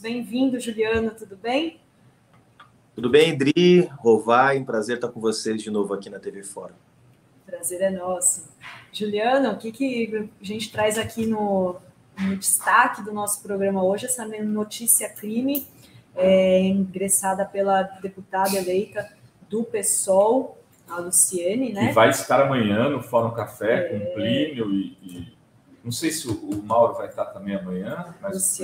Bem-vindo, Juliano, tudo bem? Tudo bem, Dri, Rovai, um prazer estar com vocês de novo aqui na TV Fora. Prazer é nosso. Juliano, o que a gente traz aqui no destaque do nosso programa hoje, essa notícia crime ingressada pela deputada eleita do PSOL, a Luciane, né? Que vai estar amanhã no Fórum Café com o Plínio e não sei se o Mauro vai estar também amanhã. Mas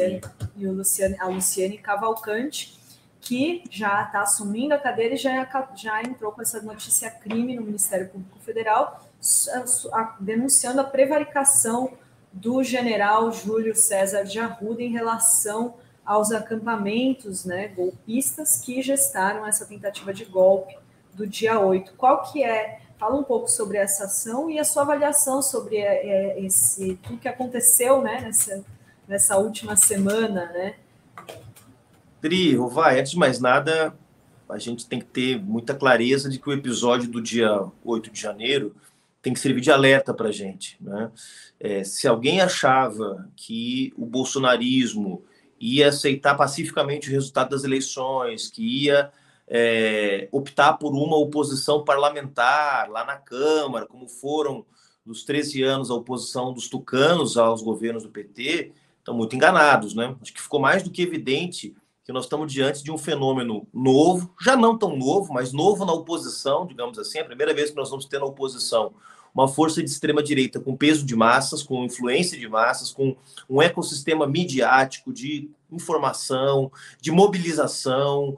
a Luciane Cavalcante, que já está assumindo a cadeira e já entrou com essa notícia crime no Ministério Público Federal, denunciando a prevaricação do general Júlio César de Arruda em relação aos acampamentos, né, golpistas que gestaram essa tentativa de golpe do dia 8. Qual que é? Fala um pouco sobre essa ação e a sua avaliação sobre tudo que aconteceu, né, nessa última semana, né? Dri, Rovai, antes de mais nada, a gente tem que ter muita clareza de que o episódio do dia 8 de janeiro tem que servir de alerta para a gente, né? Se alguém achava que o bolsonarismo ia aceitar pacificamente o resultado das eleições, que ia optar por uma oposição parlamentar lá na Câmara, como foram nos 13 anos a oposição dos tucanos aos governos do PT, estão muito enganados, né? Acho que ficou mais do que evidente que nós estamos diante de um fenômeno novo, já não tão novo, mas novo na oposição, digamos assim, é a primeira vez que nós vamos ter na oposição uma força de extrema-direita com peso de massas, com influência de massas, com um ecossistema midiático de informação, de mobilização,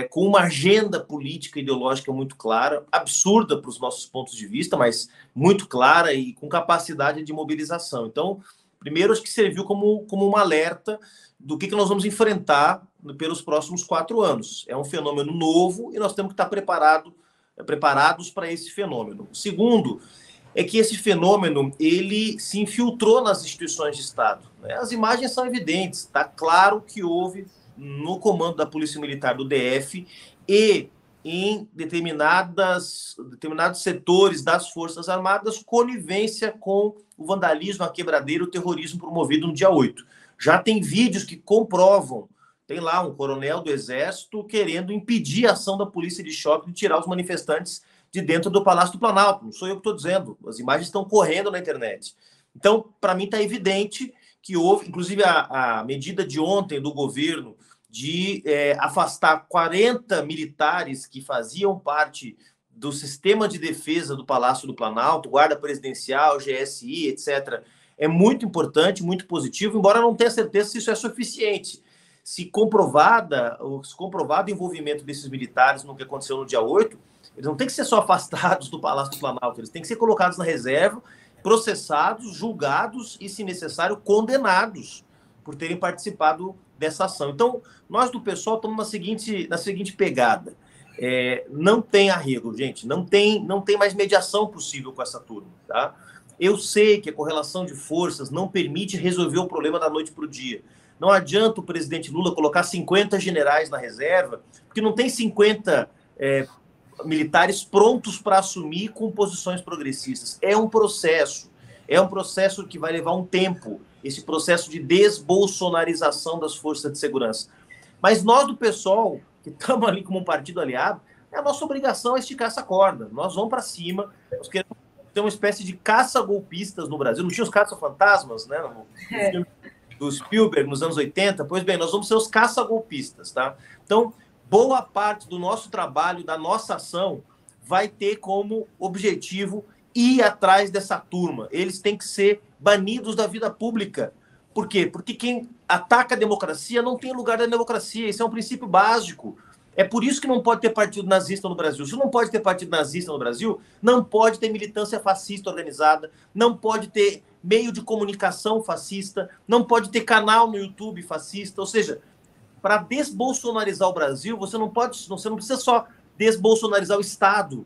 com uma agenda política e ideológica muito clara, absurda para os nossos pontos de vista, mas muito clara e com capacidade de mobilização. Então, primeiro, acho que serviu como um alerta do que nós vamos enfrentar pelos próximos 4 anos. É um fenômeno novo e nós temos que estar preparados para esse fenômeno. O segundo é que esse fenômeno ele se infiltrou nas instituições de Estado, né? As imagens são evidentes, está claro que houve no comando da Polícia Militar do DF e em determinados setores das Forças Armadas conivência com o vandalismo, a quebradeira, o terrorismo promovido no dia 8. Já tem vídeos que comprovam, tem lá um coronel do Exército querendo impedir a ação da polícia de choque de tirar os manifestantes de dentro do Palácio do Planalto. Não sou eu que estou dizendo, as imagens estão correndo na internet. Então, para mim, está evidente que houve, inclusive a medida de ontem do governo de afastar 40 militares que faziam parte do sistema de defesa do Palácio do Planalto, Guarda Presidencial, GSI, etc., é muito importante, muito positivo, embora não tenha certeza se isso é suficiente. Se comprovado o envolvimento desses militares no que aconteceu no dia 8, eles não têm que ser só afastados do Palácio do Planalto, eles têm que ser colocados na reserva, processados, julgados e, se necessário, condenados por terem participado dessa ação. Então, nós do PSOL estamos na seguinte pegada. Não tem arrego, gente, não tem mais mediação possível com essa turma, tá? Eu sei que a correlação de forças não permite resolver o problema da noite para o dia. Não adianta o presidente Lula colocar 50 generais na reserva, porque não tem 50 militares prontos para assumir com posições progressistas. É um processo que vai levar um tempo, esse processo de desbolsonarização das forças de segurança. Mas nós do PSOL, que estamos ali como um partido aliado, a nossa obrigação é esticar essa corda. Nós vamos para cima, nós queremos ter uma espécie de caça-golpistas no Brasil. Não tinha os caça-fantasmas, né? No filme do Spielberg, nos anos 80? Pois bem, nós vamos ser os caça-golpistas, tá? Então, boa parte do nosso trabalho, da nossa ação, vai ter como objetivo ir atrás dessa turma. Eles têm que ser banidos da vida pública. Por quê? Porque quem ataca a democracia não tem lugar da democracia. Isso é um princípio básico. É por isso que não pode ter partido nazista no Brasil. Se não pode ter partido nazista no Brasil, não pode ter militância fascista organizada, não pode ter meio de comunicação fascista, não pode ter canal no YouTube fascista. Ou seja, para desbolsonarizar o Brasil, você não precisa só desbolsonarizar o Estado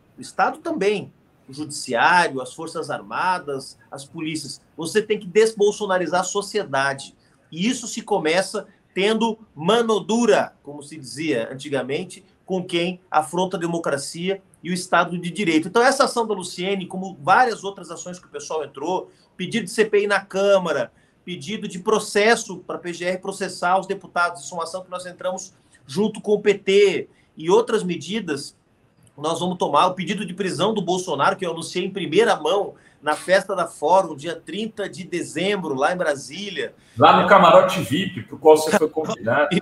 também, o judiciário, as forças armadas, as polícias. Você tem que desbolsonarizar a sociedade. E isso se começa tendo mano dura, como se dizia antigamente, com quem afronta a democracia e o Estado de Direito. Então, essa ação da Luciane, como várias outras ações que o pessoal entrou, pedido de CPI na Câmara, pedido de processo para a PGR processar os deputados. Isso é uma ação que nós entramos junto com o PT e outras medidas. Nós vamos tomar o pedido de prisão do Bolsonaro, que eu anunciei em primeira mão na festa da Fórum, dia 30 de dezembro, lá em Brasília. Lá no camarote VIP, para o qual você foi convidado.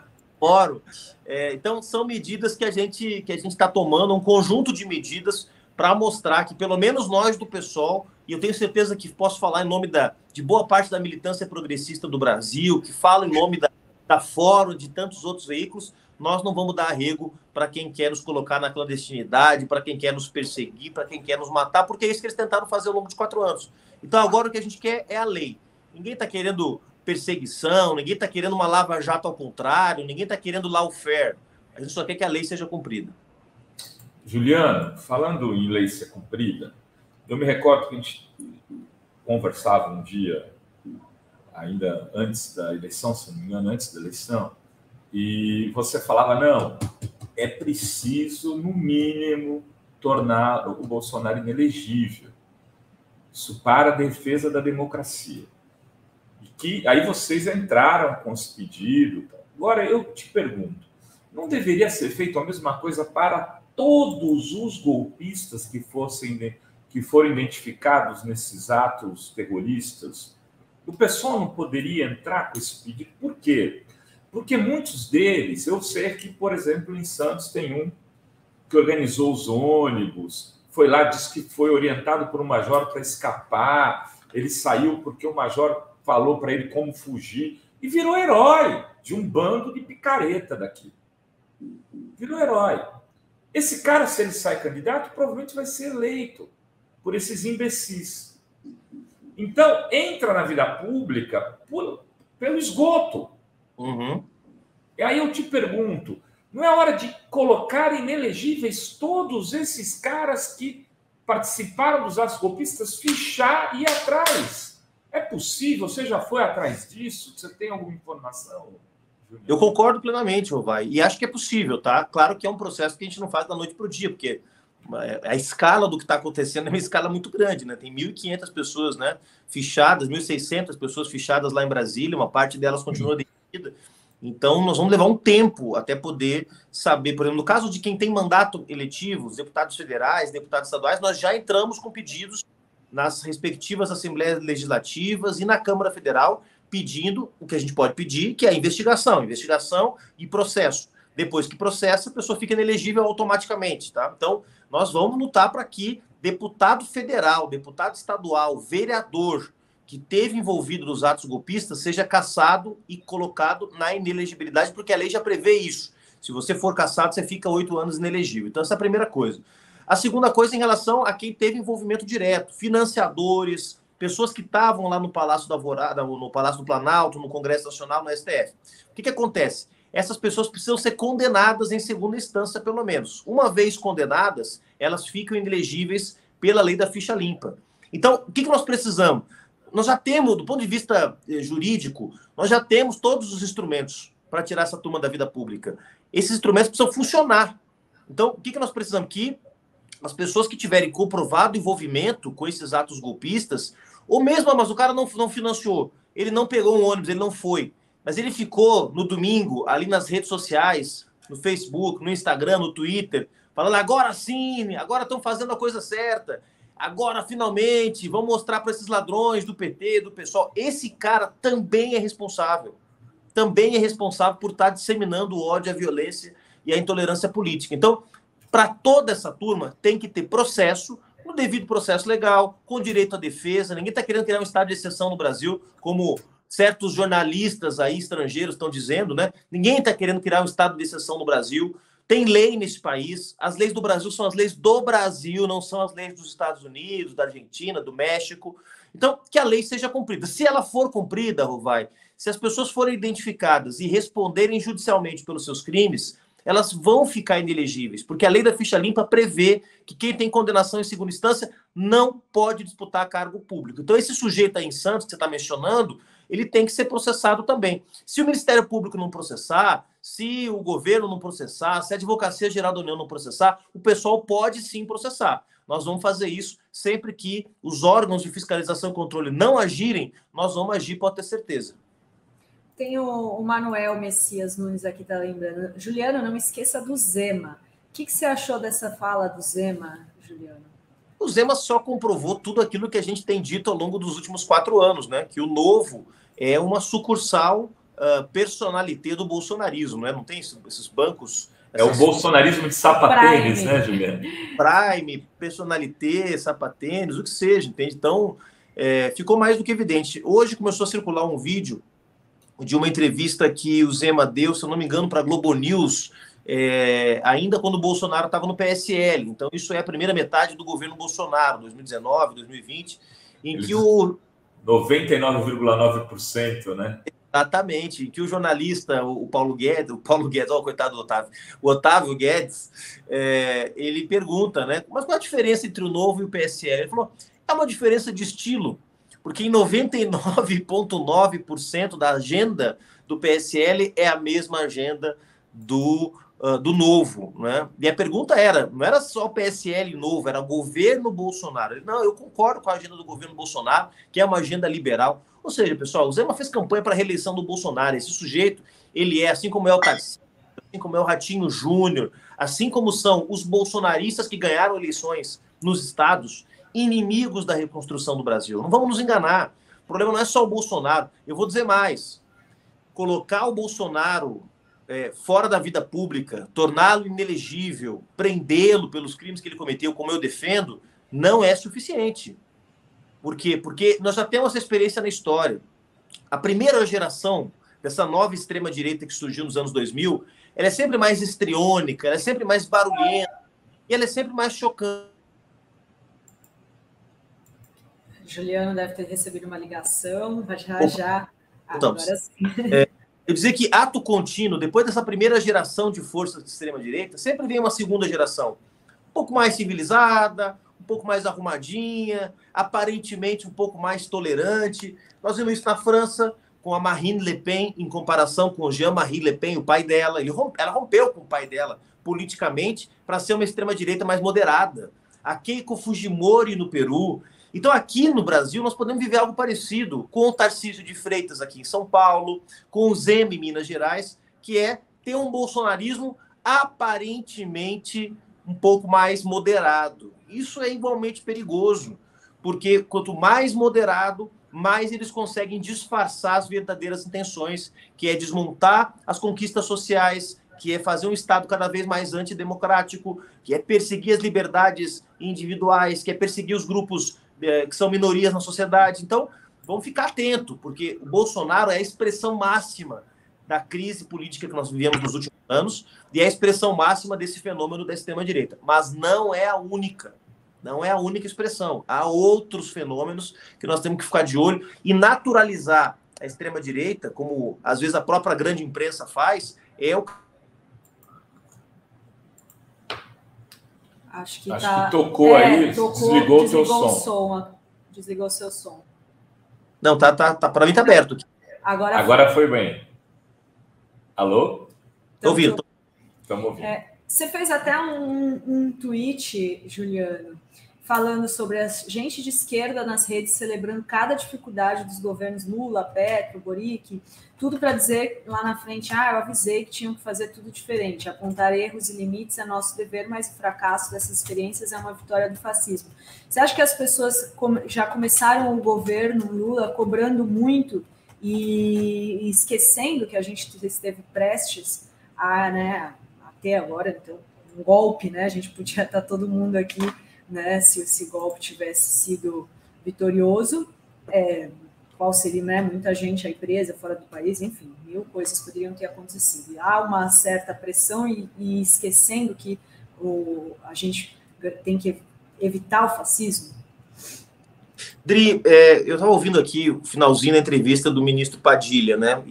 Então, são medidas que a gente está tomando, um conjunto de medidas para mostrar que, pelo menos nós do PSOL, e eu tenho certeza que posso falar em nome de boa parte da militância progressista do Brasil, que fala em nome da Fórum, de tantos outros veículos, nós não vamos dar arrego para quem quer nos colocar na clandestinidade, para quem quer nos perseguir, para quem quer nos matar, porque é isso que eles tentaram fazer ao longo de 4 anos. Então, agora o que a gente quer é a lei. Ninguém está querendo perseguição, ninguém está querendo uma lava-jato ao contrário, ninguém está querendo lawfare. A gente só quer que a lei seja cumprida. Juliano, falando em lei ser cumprida, eu me recordo que a gente conversava um dia, ainda antes da eleição, se não me engano, antes da eleição, e você falava, não, é preciso, no mínimo, tornar o Bolsonaro inelegível. Isso para a defesa da democracia. E que aí vocês entraram com esse pedido. Agora, eu te pergunto, não deveria ser feito a mesma coisa para todos os golpistas que foram identificados nesses atos terroristas? O pessoal não poderia entrar com esse pedido? Por quê? Porque muitos deles, eu sei que, por exemplo, em Santos tem um que organizou os ônibus, foi lá, disse que foi orientado por um major para escapar, ele saiu porque o major falou para ele como fugir, e virou herói de um bando de picareta daqui. Virou herói. Esse cara, se ele sai candidato, provavelmente vai ser eleito por esses imbecis. Então, entra na vida pública pelo esgoto. Uhum. E aí eu te pergunto, não é hora de colocar inelegíveis todos esses caras que participaram dos atos golpistas, fichar e ir atrás? É possível? Você já foi atrás disso? Você tem alguma informação? Eu concordo plenamente, Rovai, e acho que é possível, tá? Claro que é um processo que a gente não faz da noite para o dia, porque a escala do que está acontecendo é uma escala muito grande, né? Tem 1.500 pessoas, né, fichadas, 1.600 pessoas fichadas lá em Brasília, uma parte delas continua detida. Então, nós vamos levar um tempo até poder saber, por exemplo, no caso de quem tem mandato eletivo, os deputados federais, deputados estaduais, nós já entramos com pedidos nas respectivas assembleias legislativas e na Câmara Federal, pedindo o que a gente pode pedir, que é a investigação e processo. Depois que processa, a pessoa fica inelegível automaticamente, tá? Então, nós vamos lutar para que deputado federal, deputado estadual, vereador que teve envolvido nos atos golpistas seja cassado e colocado na inelegibilidade, porque a lei já prevê isso. Se você for cassado, você fica 8 anos inelegível. Então, essa é a primeira coisa. A segunda coisa em relação a quem teve envolvimento direto, financiadores, pessoas que estavam lá no Palácio da Alvorada, no Palácio do Planalto, no Congresso Nacional, no STF. O que acontece? Essas pessoas precisam ser condenadas em segunda instância, pelo menos. Uma vez condenadas, elas ficam inelegíveis pela lei da ficha limpa. Então, o que nós precisamos? Nós já temos, do ponto de vista jurídico, nós já temos todos os instrumentos para tirar essa turma da vida pública. Esses instrumentos precisam funcionar. Então, o que nós precisamos? Que as pessoas que tiverem comprovado envolvimento com esses atos golpistas, ou mesmo, mas o cara não financiou, ele não pegou um ônibus, ele não foi, mas ele ficou no domingo ali nas redes sociais, no Facebook, no Instagram, no Twitter, falando agora sim, agora estão fazendo a coisa certa, agora finalmente vão mostrar para esses ladrões do PT, do PSOL. Esse cara também é responsável por estar disseminando o ódio, a violência e a intolerância política. Então, para toda essa turma, tem que ter processo, no devido processo legal, com direito à defesa. Ninguém está querendo criar um estado de exceção no Brasil, como certos jornalistas aí estrangeiros estão dizendo, né? Ninguém está querendo criar um estado de exceção no Brasil. Tem lei nesse país. As leis do Brasil são as leis do Brasil, não são as leis dos Estados Unidos, da Argentina, do México. Então, que a lei seja cumprida. Se ela for cumprida, Rovai, se as pessoas forem identificadas e responderem judicialmente pelos seus crimes, elas vão ficar inelegíveis, porque a lei da ficha limpa prevê que quem tem condenação em segunda instância não pode disputar cargo público. Então, esse sujeito aí em Santos, que você está mencionando, ele tem que ser processado também. Se o Ministério Público não processar, se o governo não processar, se a Advocacia Geral da União não processar, o pessoal pode sim processar. Nós vamos fazer isso sempre que os órgãos de fiscalização e controle não agirem, nós vamos agir, pode ter certeza. Tem o Manuel Messias Nunes aqui, tá lembrando. Juliano, não esqueça do Zema. O que você achou dessa fala do Zema, Juliano? O Zema só comprovou tudo aquilo que a gente tem dito ao longo dos últimos 4 anos, né? Que o Novo é uma sucursal personalité do bolsonarismo, né? Não tem esses bancos... É o bolsonarismo de sapatênis, né, Juliano? Prime, personalité, sapatênis, o que seja, entende? Então, ficou mais do que evidente. Hoje começou a circular um vídeo de uma entrevista que o Zema deu, se eu não me engano, para a Globo News, ainda quando o Bolsonaro estava no PSL. Então, isso é a primeira metade do governo Bolsonaro, 2019, 2020, em que o... 99,9%, né? Exatamente, em que o jornalista, o Paulo Guedes, coitado do Otávio, o Otávio Guedes, ele pergunta, né? Mas qual a diferença entre o Novo e o PSL? Ele falou, é uma diferença de estilo, porque em 99,9% da agenda do PSL é a mesma agenda do Novo, né? E a pergunta não era só o PSL Novo, era o governo Bolsonaro. Ele, não, eu concordo com a agenda do governo Bolsonaro, que é uma agenda liberal. Ou seja, pessoal, o Zema fez campanha para a reeleição do Bolsonaro. Esse sujeito, ele assim como é o Tarcísio, assim como é o Ratinho Júnior, assim como são os bolsonaristas que ganharam eleições nos estados, inimigos da reconstrução do Brasil. Não vamos nos enganar. O problema não é só o Bolsonaro. Eu vou dizer mais. Colocar o Bolsonaro fora da vida pública, torná-lo inelegível, prendê-lo pelos crimes que ele cometeu, como eu defendo, não é suficiente. Por quê? Porque nós já temos essa experiência na história. A primeira geração dessa nova extrema-direita que surgiu nos anos 2000, ela é sempre mais histriônica, ela é sempre mais barulhenta, e ela é sempre mais chocante. Juliano deve ter recebido uma ligação, já. Agora sim. Eu dizer que ato contínuo, depois dessa primeira geração de forças de extrema-direita, sempre vem uma segunda geração, um pouco mais civilizada, um pouco mais arrumadinha, aparentemente um pouco mais tolerante. Nós vimos isso na França, com a Marine Le Pen, em comparação com o Jean-Marie Le Pen, o pai dela. Ela rompeu com o pai dela, politicamente, para ser uma extrema-direita mais moderada. A Keiko Fujimori no Peru. Então, aqui no Brasil, nós podemos viver algo parecido com o Tarcísio de Freitas aqui em São Paulo, com o Zema em Minas Gerais, que é ter um bolsonarismo aparentemente um pouco mais moderado. Isso é igualmente perigoso, porque quanto mais moderado, mais eles conseguem disfarçar as verdadeiras intenções, que é desmontar as conquistas sociais, que é fazer um Estado cada vez mais antidemocrático, que é perseguir as liberdades individuais, que é perseguir os grupos que são minorias na sociedade. Então, vamos ficar atento, porque o Bolsonaro é a expressão máxima da crise política que nós vivemos nos últimos anos e é a expressão máxima desse fenômeno da extrema-direita. Mas não é a única. Não é a única expressão. Há outros fenômenos que nós temos que ficar de olho e naturalizar a extrema-direita, como às vezes a própria grande imprensa faz, Acho que tocou aí, desligou o seu som. Desligou o seu som. Não, para mim tá aberto aqui. Agora foi bem. Alô? Estou ouvindo. Estamos ouvindo. Você fez até um tweet, Juliano, falando sobre a gente de esquerda nas redes celebrando cada dificuldade dos governos Lula, Petro, Boric, tudo para dizer lá na frente, eu avisei que tinham que fazer tudo diferente, apontar erros e limites é nosso dever, mas o fracasso dessas experiências é uma vitória do fascismo. Você acha que as pessoas já começaram o governo Lula cobrando muito e esquecendo que a gente esteve prestes a, né, até agora, então, um golpe, né? A gente podia estar todo mundo aqui, né? Se esse golpe tivesse sido vitorioso, qual seria, né? Muita gente aí presa fora do país, enfim, 1000 coisas poderiam ter acontecido. E há uma certa pressão e esquecendo que a gente tem que evitar o fascismo. Dri, eu estava ouvindo aqui o finalzinho da entrevista do ministro Padilha, né?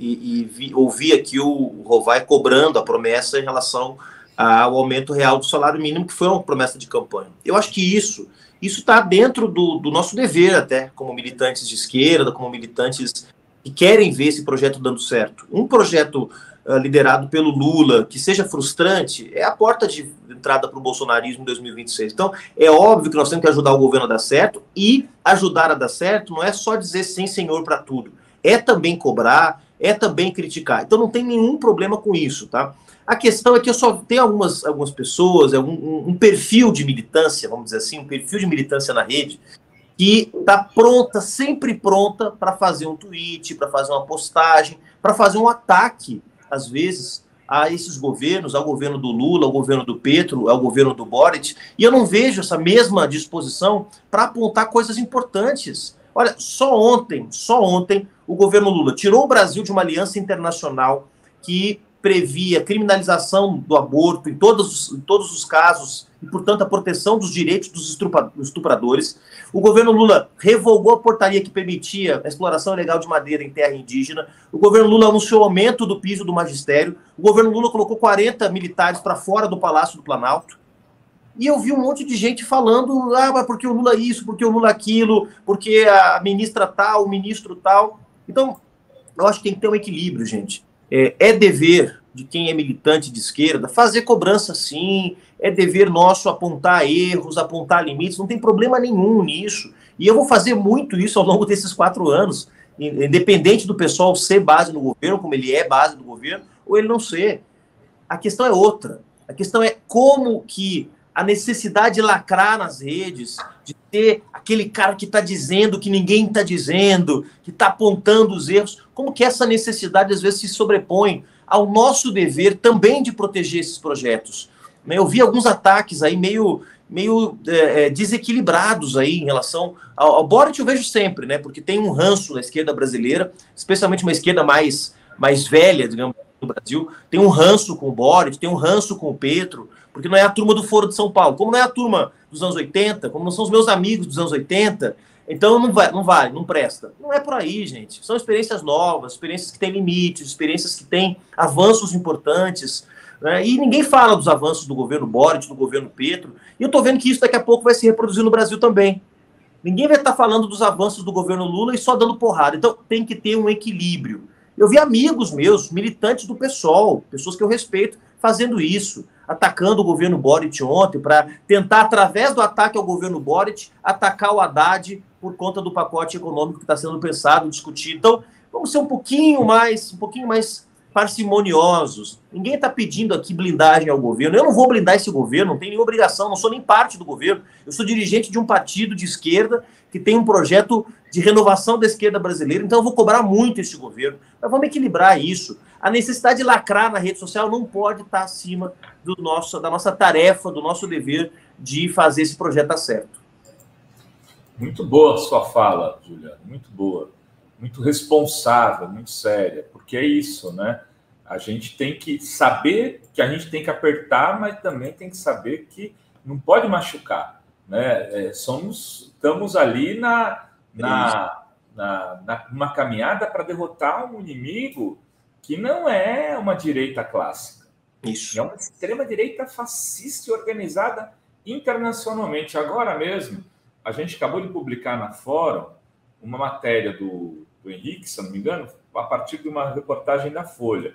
Ouvi aqui o Rovai cobrando a promessa em relação ao aumento real do salário mínimo, que foi uma promessa de campanha. Eu acho que isso está dentro do nosso dever, até, como militantes de esquerda, como militantes que querem ver esse projeto dando certo. Um projeto liderado pelo Lula, que seja frustrante, é a porta de entrada para o bolsonarismo em 2026. Então, é óbvio que nós temos que ajudar o governo a dar certo, e ajudar a dar certo não é só dizer sim, senhor, para tudo. É também cobrar, é também criticar. Então, não tem nenhum problema com isso, tá? A questão é que eu só tenho algumas pessoas, um perfil de militância, vamos dizer assim, um perfil de militância na rede, que está pronta, sempre pronta, para fazer um tweet, para fazer uma postagem, para fazer um ataque, às vezes, a esses governos, ao governo do Lula, ao governo do Petro, ao governo do Boric, e eu não vejo essa mesma disposição para apontar coisas importantes. Olha, só ontem, o governo Lula tirou o Brasil de uma aliança internacional que previa criminalização do aborto em todos os casos e, portanto, a proteção dos direitos dos estupradores. O governo Lula revogou a portaria que permitia a exploração ilegal de madeira em terra indígena. O governo Lula anunciou o aumento do piso do magistério. O governo Lula colocou 40 militares para fora do Palácio do Planalto. E eu vi um monte de gente falando, mas porque o Lula isso, porque o Lula aquilo, porque a ministra tal, o ministro tal. Então, eu acho que tem que ter um equilíbrio, gente. É dever de quem é militante de esquerda fazer cobrança, sim. É dever nosso apontar erros, apontar limites. Não tem problema nenhum nisso. E eu vou fazer muito isso ao longo desses 4 anos, independente do pessoal ser base no governo, como ele é base do governo, ou ele não ser. A questão é outra. A questão é como que a necessidade de lacrar nas redes, de ter aquele cara que está dizendo que ninguém está dizendo, que está apontando os erros, como que essa necessidade às vezes se sobrepõe ao nosso dever também de proteger esses projetos. Eu vi alguns ataques aí meio desequilibrados aí em relação ao Boric. Eu vejo sempre, né? Porque tem um ranço na esquerda brasileira, especialmente uma esquerda mais velha, digamos, no Brasil, tem um ranço com o Boric, tem um ranço com o Petro, porque não é a turma do Foro de São Paulo, como não é a turma dos anos 80, como não são os meus amigos dos anos 80, então não vale, não presta. Não é por aí, gente. São experiências novas, experiências que têm limites, experiências que têm avanços importantes, né? E ninguém fala dos avanços do governo Boric, do governo Petro, e eu estou vendo que isso daqui a pouco vai se reproduzir no Brasil também. Ninguém vai estar falando dos avanços do governo Lula e só dando porrada. Então tem que ter um equilíbrio. Eu vi amigos meus, militantes do PSOL, pessoas que eu respeito, fazendo isso, atacando o governo Boric ontem, para tentar, através do ataque ao governo Boric, atacar o Haddad por conta do pacote econômico que está sendo pensado, discutido. Então, vamos ser um pouquinho mais parcimoniosos. Ninguém está pedindo aqui blindagem ao governo. Eu não vou blindar esse governo, não tenho nenhuma obrigação, não sou nem parte do governo. Eu sou dirigente de um partido de esquerda que tem um projeto de renovação da esquerda brasileira, então eu vou cobrar muito esse governo. Mas vamos equilibrar isso. A necessidade de lacrar na rede social não pode estar acima da nossa tarefa, do nosso dever de fazer esse projeto dar certo. Muito boa a sua fala, Juliano, muito boa. Muito responsável, muito séria, porque é isso, né? A gente tem que saber que a gente tem que apertar, mas também tem que saber que não pode machucar, né? Estamos ali numa caminhada para derrotar um inimigo que não é uma direita clássica. Isso. É uma extrema-direita fascista e organizada internacionalmente. Agora mesmo, a gente acabou de publicar na Fórum uma matéria do Henrique, se não me engano, a partir de uma reportagem da Folha,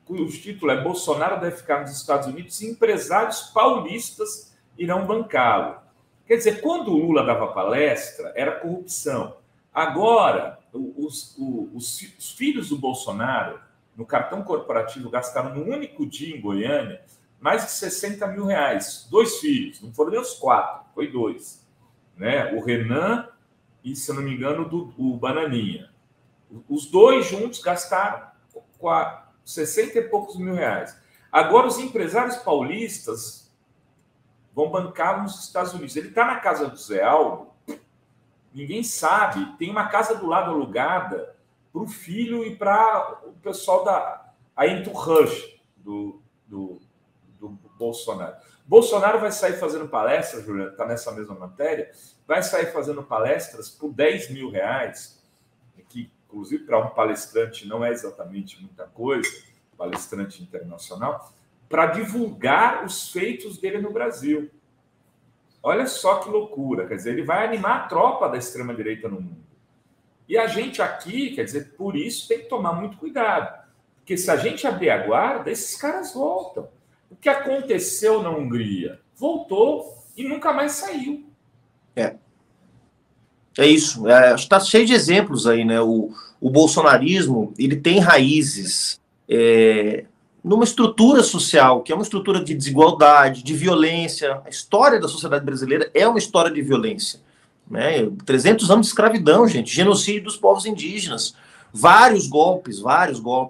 cujo título é Bolsonaro deve ficar nos Estados Unidos e empresários paulistas irão bancá-lo. Quer dizer, quando o Lula dava palestra, era corrupção. Agora, os filhos do Bolsonaro, no cartão corporativo, gastaram no único dia em Goiânia mais de 60 mil reais. 2 filhos, não foram nem os 4, foi 2. Né? O Renan e, se eu não me engano, o Bananinha. Os 2 juntos gastaram 60 e poucos mil reais. Agora, os empresários paulistas vão bancar nos Estados Unidos. Ele está na casa do Zé Aldo, ninguém sabe. Tem uma casa do lado alugada para o filho e para o pessoal da Entourage do Bolsonaro. Bolsonaro vai sair fazendo palestras, Juliano, está nessa mesma matéria, vai sair fazendo palestras por 10 mil reais, que, inclusive, para um palestrante não é exatamente muita coisa, palestrante internacional, para divulgar os feitos dele no Brasil. Olha só que loucura, quer dizer, ele vai animar a tropa da extrema-direita no mundo. E a gente aqui, quer dizer, por isso tem que tomar muito cuidado. Porque se a gente abrir a guarda, esses caras voltam. O que aconteceu na Hungria? Voltou e nunca mais saiu. É isso. Está cheio de exemplos aí, né? O bolsonarismo, ele tem raízes numa estrutura social, que é uma estrutura de desigualdade, de violência. A história da sociedade brasileira é uma história de violência. Né? 300 anos de escravidão, gente, genocídio dos povos indígenas, vários golpes,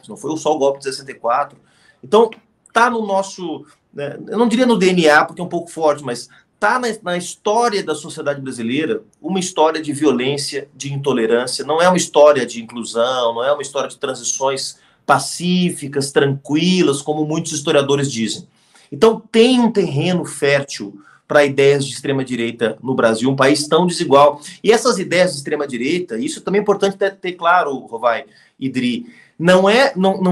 não foi só o golpe de 64. Então, tá no nosso, né, eu não diria no DNA, porque é um pouco forte, mas tá na história da sociedade brasileira uma história de violência, de intolerância, não é uma história de inclusão, não é uma história de transições pacíficas, tranquilas, como muitos historiadores dizem. Então, tem um terreno fértil para ideias de extrema-direita no Brasil, um país tão desigual. E essas ideias de extrema-direita, isso também é importante ter claro, Rovai e Dri, não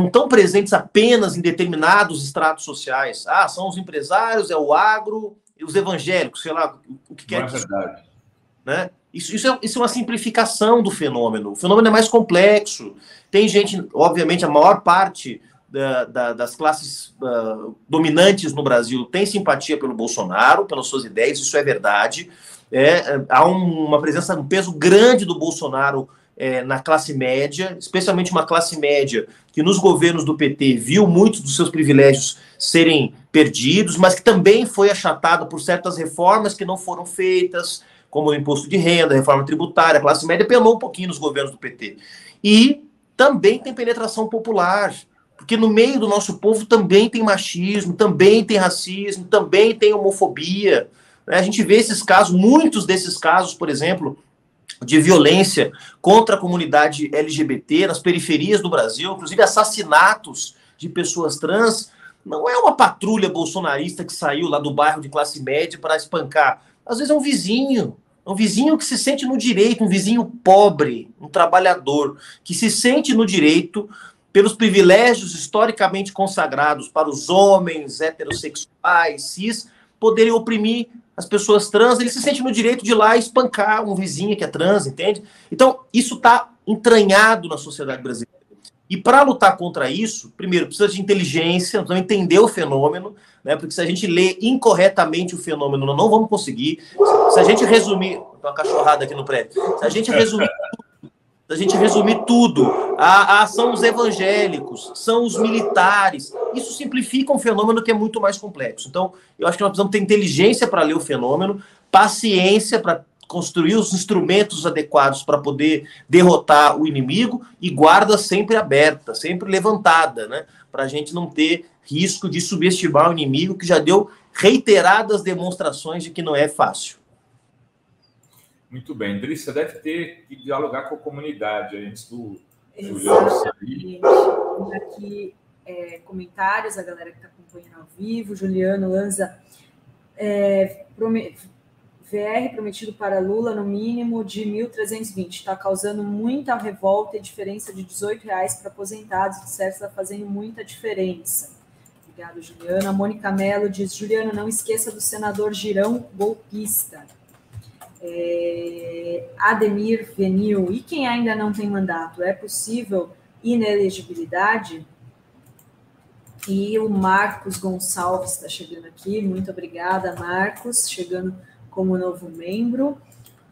estão presentes apenas em determinados estratos sociais. São os empresários, é o agro, e os evangélicos, sei lá, o que quer que seja. Não é verdade. Né? Isso é uma simplificação do fenômeno. O fenômeno é mais complexo. Tem gente, obviamente, a maior parte das classes dominantes no Brasil tem simpatia pelo Bolsonaro, pelas suas ideias, isso é verdade. Há uma presença, um peso grande do Bolsonaro na classe média, especialmente uma classe média que nos governos do PT viu muitos dos seus privilégios serem perdidos, mas que também foi achatada por certas reformas que não foram feitas, como o imposto de renda, a reforma tributária. A classe média penou um pouquinho nos governos do PT. E também tem penetração popular, porque no meio do nosso povo também tem machismo, também tem racismo, também tem homofobia. A gente vê esses casos, muitos desses casos, por exemplo, de violência contra a comunidade LGBT nas periferias do Brasil, inclusive assassinatos de pessoas trans. Não é uma patrulha bolsonarista que saiu lá do bairro de classe média para espancar. Às vezes é um vizinho que se sente no direito, um vizinho pobre, um trabalhador, que se sente no direito pelos privilégios historicamente consagrados para os homens heterossexuais, cis, poderem oprimir as pessoas trans. Ele se sente no direito de ir lá espancar um vizinho que é trans, entende? Então, isso está entranhado na sociedade brasileira. E para lutar contra isso, primeiro, precisa de inteligência, precisamos entender o fenômeno, né? Porque se a gente lê incorretamente o fenômeno, nós não vamos conseguir. Se a gente resumir... Tem uma cachorrada aqui no prédio. Se a gente resumir tudo, são os evangélicos, são os militares, isso simplifica um fenômeno que é muito mais complexo. Então, eu acho que nós precisamos ter inteligência para ler o fenômeno, paciência para construir os instrumentos adequados para poder derrotar o inimigo e guarda sempre aberta, sempre levantada, né? Para a gente não ter risco de subestimar o inimigo, que já deu reiteradas demonstrações de que não é fácil. Muito bem. André, você deve ter que dialogar com a comunidade antes do Juliano sair. Aqui comentários, a galera que está acompanhando ao vivo. Juliano Lanza, VR prometido para Lula no mínimo de 1.320. Está causando muita revolta e diferença de R$18 para aposentados, etc. Está fazendo muita diferença. Obrigado, Juliano. A Mônica Mello diz, Juliano, não esqueça do senador Girão, golpista. Ademir Venil, e quem ainda não tem mandato? É possível inelegibilidade? E o Marcos Gonçalves está chegando aqui, muito obrigada, Marcos, chegando como novo membro.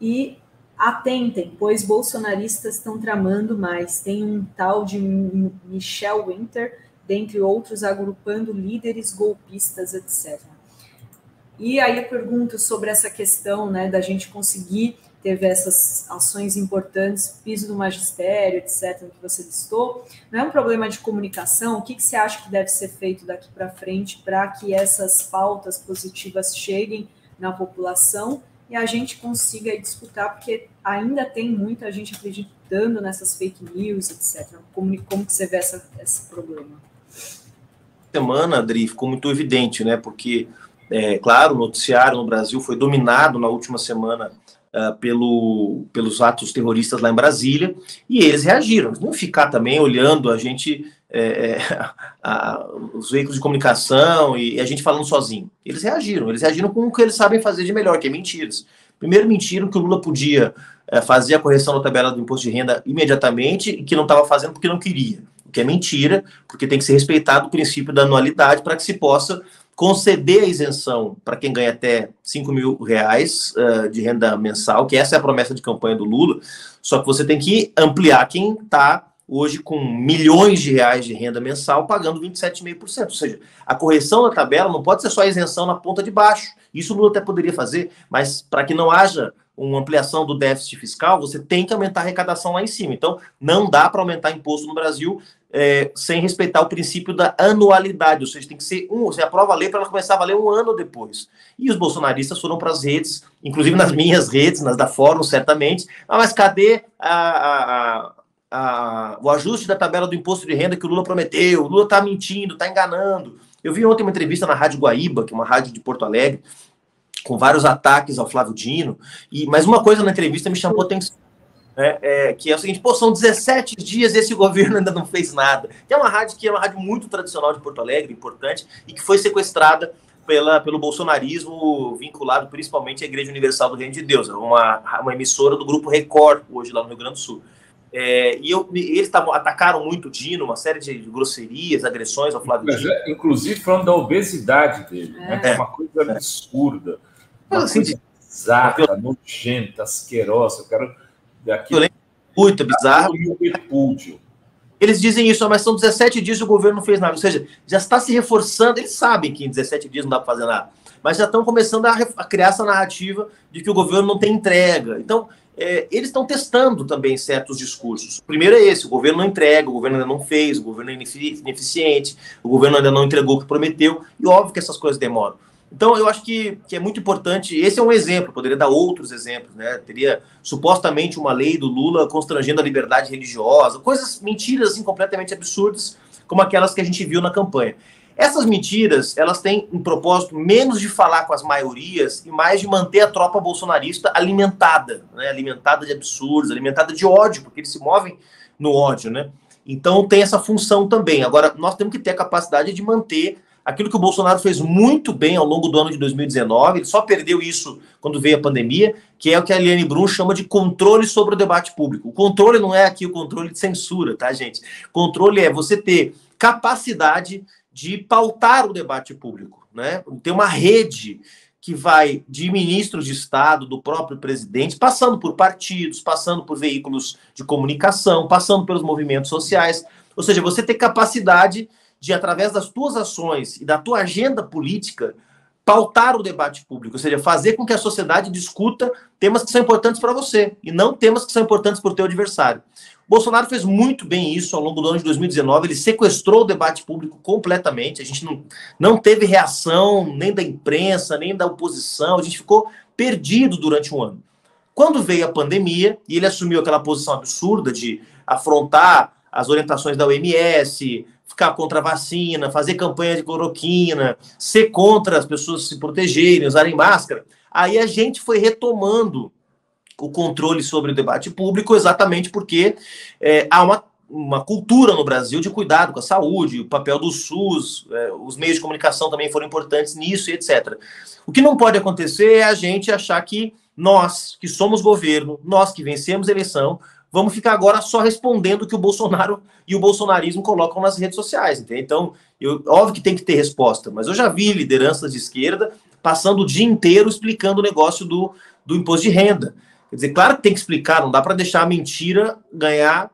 E atentem, pois bolsonaristas estão tramando mais. Tem um tal de Michel Winter, dentre outros, agrupando líderes golpistas, etc. E aí eu pergunto sobre essa questão, né, da gente conseguir ter essas ações importantes, piso do magistério, etc., que você listou. Não é um problema de comunicação? O que você acha que deve ser feito daqui para frente para que essas pautas positivas cheguem na população e a gente consiga disputar, porque ainda tem muita gente acreditando nessas fake news, etc. Como que você vê esse problema? Semana, Adri, ficou muito evidente, né? Porque, claro, o noticiário no Brasil foi dominado na última semana pelos atos terroristas lá em Brasília, e eles reagiram. Não ficar também olhando a gente, os veículos de comunicação e a gente falando sozinho. Eles reagiram com o que eles sabem fazer de melhor, que é mentiras. Primeiro, mentiram que o Lula podia fazer a correção da tabela do imposto de renda imediatamente e que não estava fazendo porque não queria. O que é mentira, porque tem que ser respeitado o princípio da anualidade para que se possa conceder a isenção para quem ganha até R$5.000 de renda mensal, que essa é a promessa de campanha do Lula, só que você tem que ampliar quem está hoje com milhões de reais de renda mensal pagando 27,5%. Ou seja, a correção da tabela não pode ser só a isenção na ponta de baixo. Isso o Lula até poderia fazer, mas para que não haja uma ampliação do déficit fiscal, você tem que aumentar a arrecadação lá em cima. Então, não dá para aumentar imposto no Brasil sem respeitar o princípio da anualidade, ou seja, tem que ser você aprova a lei para ela começar a valer um ano depois. E os bolsonaristas foram para as redes, inclusive nas minhas redes, nas da Fórum, certamente. Mas cadê o ajuste da tabela do imposto de renda que o Lula prometeu? O Lula está mentindo, está enganando. Eu vi ontem uma entrevista na Rádio Guaíba, que é uma rádio de Porto Alegre, com vários ataques ao Flávio Dino, mas uma coisa na entrevista me chamou a atenção, que é o seguinte: são 17 dias e esse governo ainda não fez nada. Que é uma rádio muito tradicional de Porto Alegre, importante, e que foi sequestrada pelo bolsonarismo, vinculado principalmente à Igreja Universal do Reino de Deus, uma emissora do Grupo Record, hoje lá no Rio Grande do Sul. Eles atacaram muito o Dino, uma série de grosserias, agressões ao Flávio Dino. Inclusive falando da obesidade dele, né? Que é uma coisa absurda, uma coisa bizarra, nojenta, asquerosa. Muito bizarro. Repúdio. Eles dizem isso, mas são 17 dias e o governo não fez nada. Ou seja, já está se reforçando. Eles sabem que em 17 dias não dá para fazer nada, mas já estão começando a criar essa narrativa de que o governo não tem entrega. Então, eles estão testando também certos discursos. O primeiro é esse: o governo não entrega, o governo ainda não fez, o governo é ineficiente, o governo ainda não entregou o que prometeu, e óbvio que essas coisas demoram. Então, eu acho que é muito importante. Esse é um exemplo, poderia dar outros exemplos, né? Teria supostamente uma lei do Lula constrangendo a liberdade religiosa, coisas, mentiras assim, completamente absurdas, como aquelas que a gente viu na campanha. Essas mentiras, elas têm um propósito menos de falar com as maiorias e mais de manter a tropa bolsonarista alimentada, né? Alimentada de absurdos, alimentada de ódio, porque eles se movem no ódio, né? Então tem essa função também. Agora, nós temos que ter a capacidade de manter aquilo que o Bolsonaro fez muito bem ao longo do ano de 2019, ele só perdeu isso quando veio a pandemia, que é o que a Eliane Brum chama de controle sobre o debate público. O controle não é aqui o controle de censura, tá, gente? Controle é você ter capacidade de pautar o debate público, né? Ter uma rede que vai de ministros de Estado, do próprio presidente, passando por partidos, passando por veículos de comunicação, passando pelos movimentos sociais. Ou seja, você ter capacidade de, através das tuas ações e da tua agenda política, pautar o debate público, ou seja, fazer com que a sociedade discuta temas que são importantes para você e não temas que são importantes para o teu adversário. O Bolsonaro fez muito bem isso ao longo do ano de 2019, ele sequestrou o debate público completamente, a gente não teve reação nem da imprensa, nem da oposição, a gente ficou perdido durante um ano. Quando veio a pandemia, e ele assumiu aquela posição absurda de afrontar as orientações da OMS, ficar contra a vacina, fazer campanha de cloroquina, ser contra as pessoas se protegerem, usarem máscara, aí a gente foi retomando o controle sobre o debate público, exatamente porque há uma cultura no Brasil de cuidado com a saúde, o papel do SUS, os meios de comunicação também foram importantes nisso, e etc. O que não pode acontecer é a gente achar que nós, que somos governo, nós que vencemos a eleição, vamos ficar agora só respondendo o que o Bolsonaro e o bolsonarismo colocam nas redes sociais. Entende? Então, óbvio que tem que ter resposta, mas eu já vi lideranças de esquerda passando o dia inteiro explicando o negócio do imposto de renda. Quer dizer, claro que tem que explicar, não dá para deixar a mentira ganhar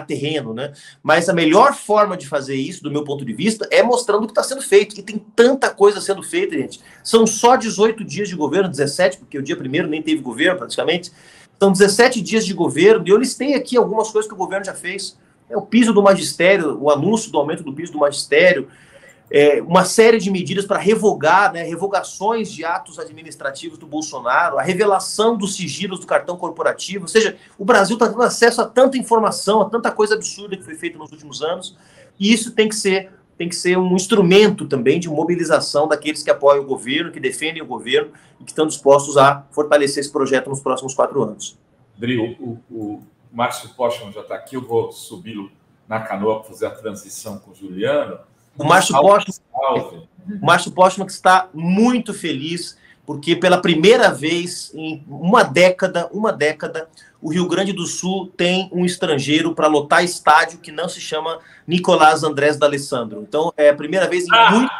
terreno, né? Mas a melhor forma de fazer isso, do meu ponto de vista, é mostrando o que está sendo feito. E tem tanta coisa sendo feita, gente. São só 18 dias de governo, 17, porque o dia primeiro nem teve governo, praticamente. São 17 dias de governo, e eu listei aqui algumas coisas que o governo já fez. O piso do magistério, o anúncio do aumento do piso do magistério, uma série de medidas para revogar, né, revogações de atos administrativos do Bolsonaro, a revelação dos sigilos do cartão corporativo. Ou seja, o Brasil está tendo acesso a tanta informação, a tanta coisa absurda que foi feita nos últimos anos, e isso tem que ser um instrumento também de mobilização daqueles que apoiam o governo, que defendem o governo e que estão dispostos a fortalecer esse projeto nos próximos 4 anos. Dri, o Márcio Postman já está aqui, eu vou subi-lo na canoa para fazer a transição com o Juliano. O Márcio Postman que está muito feliz porque pela primeira vez em uma década, o Rio Grande do Sul tem um estrangeiro para lotar estádio que não se chama Nicolás Andrés D'Alessandro. Então, é a primeira vez em muito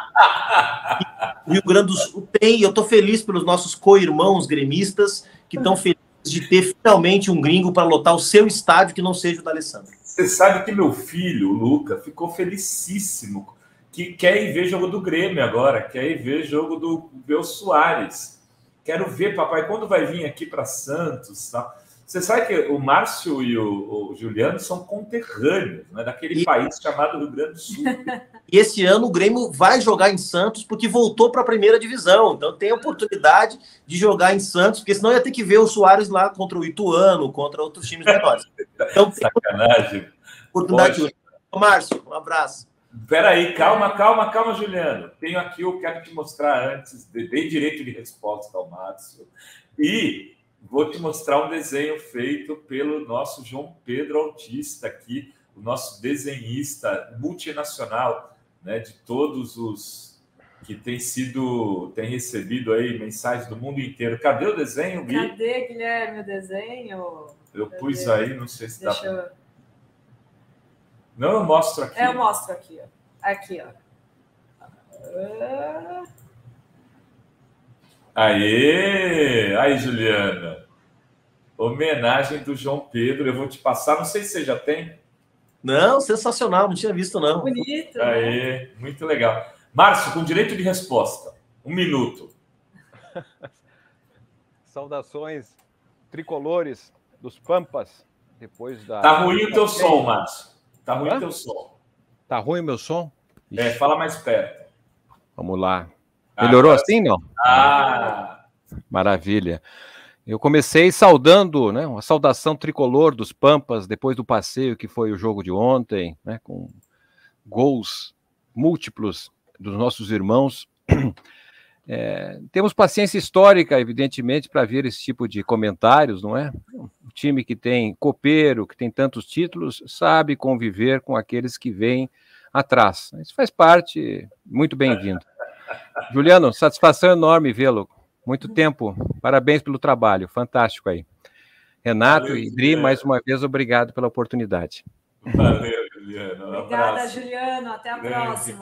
o Rio Grande do Sul tem, e eu estou feliz pelos nossos co-irmãos gremistas que estão felizes de ter finalmente um gringo para lotar o seu estádio que não seja o D'Alessandro. Você sabe que meu filho, o Luca, ficou felicíssimo, que quer ir ver jogo do Grêmio agora, quer ir ver jogo do Bel Soares. Quero ver, papai, quando vai vir aqui para Santos, tá? Você sabe que o Márcio e o Juliano são conterrâneos, né, daquele país chamado Rio Grande do Sul. E esse ano o Grêmio vai jogar em Santos porque voltou para a primeira divisão. Então tem a oportunidade de jogar em Santos, porque senão ia ter que ver o Soares lá contra o Ituano, contra outros times menores. Então tem sacanagem. Oportunidade. Ô, Márcio, um abraço. Peraí, calma, Juliano. Tenho aqui, eu quero te mostrar antes, dei direito de resposta ao Márcio. E vou te mostrar um desenho feito pelo nosso João Pedro Autista aqui, o nosso desenhista multinacional, né, de todos os que tem recebido aí mensagens do mundo inteiro. Cadê o desenho, Gui? Cadê, Guilherme, o desenho? Eu pus aí, não sei se dá Deixa eu... Não, eu mostro aqui. Eu mostro aqui, ó. Aqui, ó. Aí, Juliana. Homenagem do João Pedro. Eu vou te passar, não sei se você já tem. Não, sensacional, não tinha visto, não. Bonito. Aí, né? Muito legal. Márcio, com direito de resposta. 1 minuto. Saudações tricolores dos Pampas. Depois da... Tá ruim o teu som, Márcio. Tá ruim o teu som. Tá ruim o meu som? Ixi. Fala mais perto. Vamos lá. Melhorou assim, não? Maravilha. Eu comecei saudando, né, uma saudação tricolor dos Pampas, depois do passeio que foi o jogo de ontem, né, com gols múltiplos dos nossos irmãos. Temos paciência histórica, evidentemente, para ver esse tipo de comentários, não é? Um time que tem copeiro, que tem tantos títulos, sabe conviver com aqueles que vêm atrás. Isso faz parte, muito bem-vindo. Juliano, satisfação enorme vê-lo. Muito tempo. Parabéns pelo trabalho. Fantástico aí. Renato e Dri, mais uma vez, obrigado pela oportunidade. Valeu, Juliano. Obrigada, Juliano. Até a próxima.